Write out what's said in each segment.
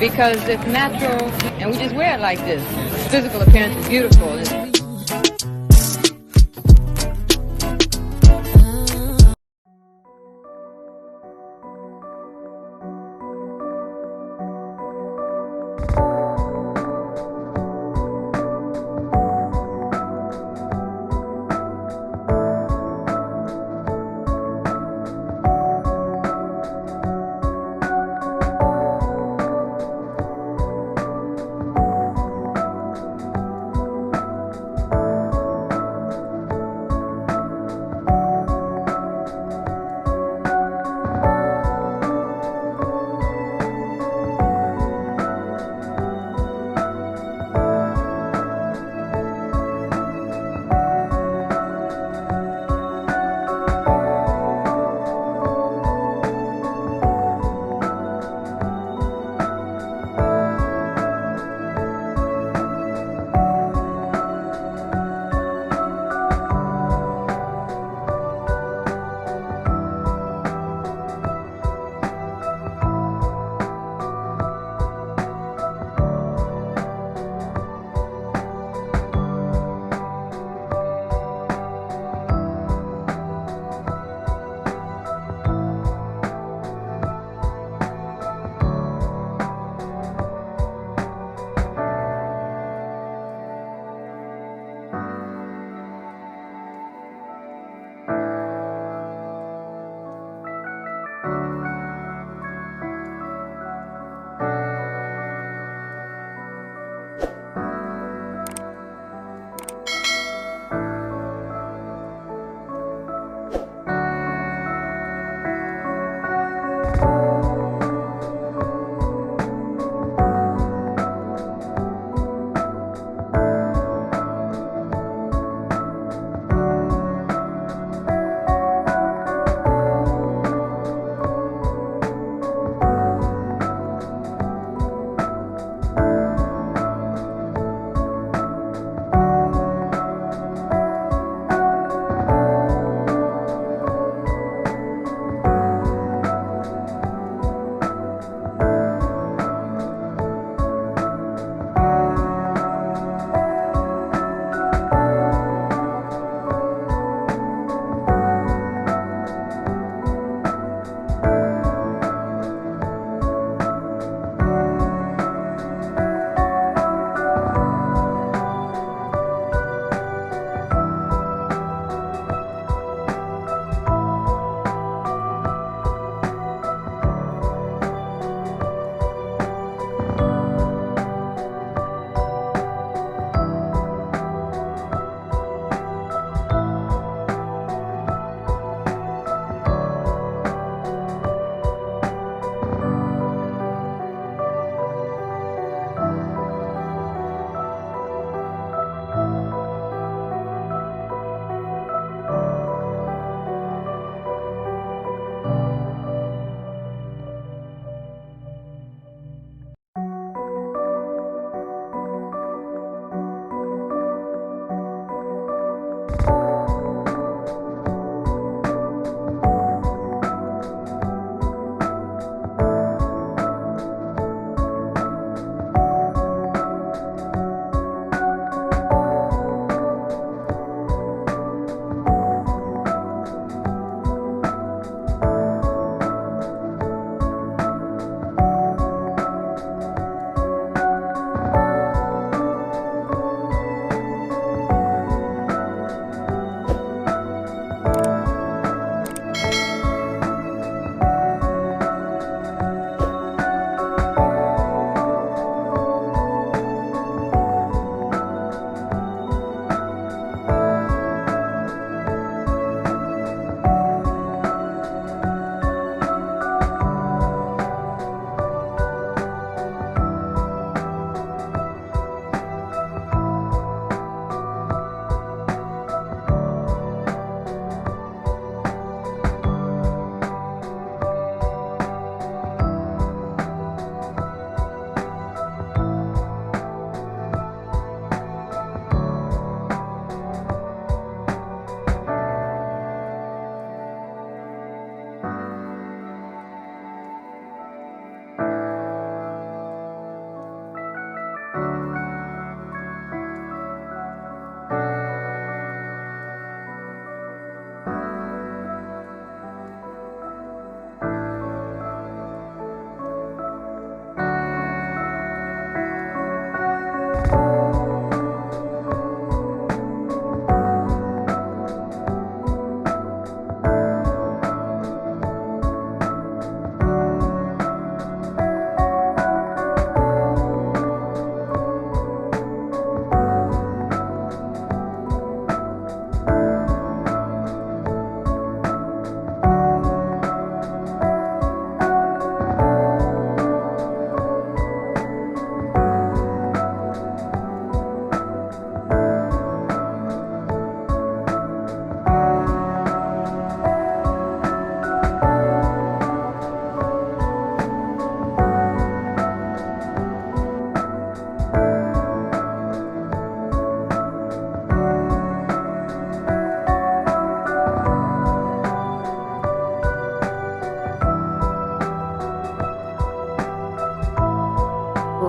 because it's natural and we just wear it like this. Physical appearance is beautiful.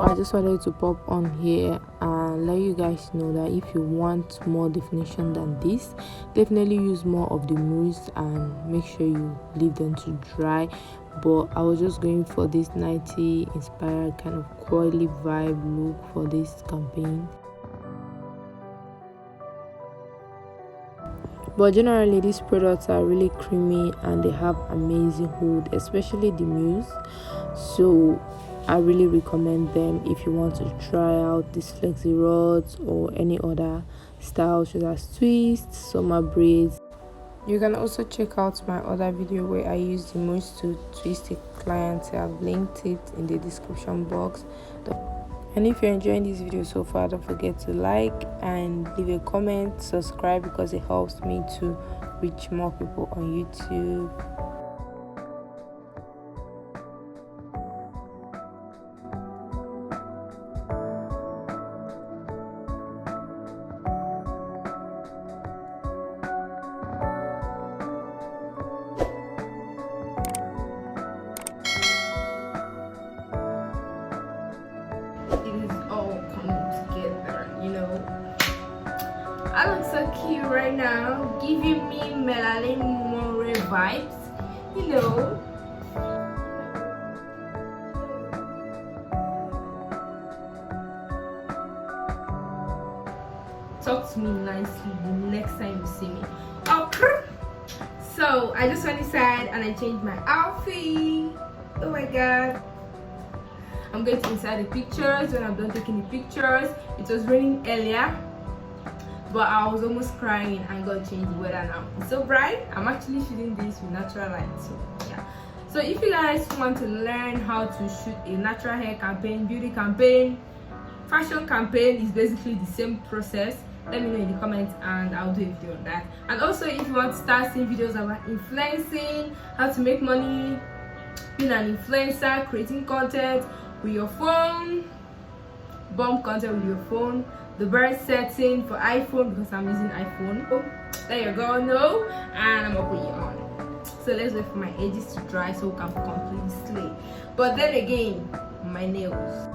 I just wanted to pop on here and let you guys know that if you want more definition than this, definitely use more of the mousse and make sure you leave them to dry. But I was just going for this 90 inspired kind of coily vibe look for this campaign. But generally these products are really creamy and they have amazing hold, especially the mousse. So I really recommend them if you want to try out these flexi rods or any other styles such as twists, summer braids. You can also check out my other video where I use the mousse to twist a client. I've linked it in the description box. And if you're enjoying this video so far, don't forget to like and leave a comment, subscribe, because it helps me to reach more people on YouTube. I look so cute right now, giving me Marilyn Monroe vibes, you know. Talk to me nicely the next time you see me. Okay. So I just went inside and I changed my outfit. Oh my god. I'm going to inside the pictures. When I'm done taking the pictures, it was raining earlier, but I was almost crying and got changed the weather now. It's so bright. I'm actually shooting this with natural light. So yeah. So if you guys want to learn how to shoot a natural hair campaign, beauty campaign, fashion campaign, is basically the same process. Let me know in the comments and I'll do a video on that. And also if you want to start seeing videos about influencing, how to make money, being an influencer, creating content with your phone, bomb content with your phone, the bird setting for iPhone because I'm using iPhone. Oh, there you go, no, and I'm gonna put it on. So let's wait for my edges to dry so we can completely slay. But then again, my nails.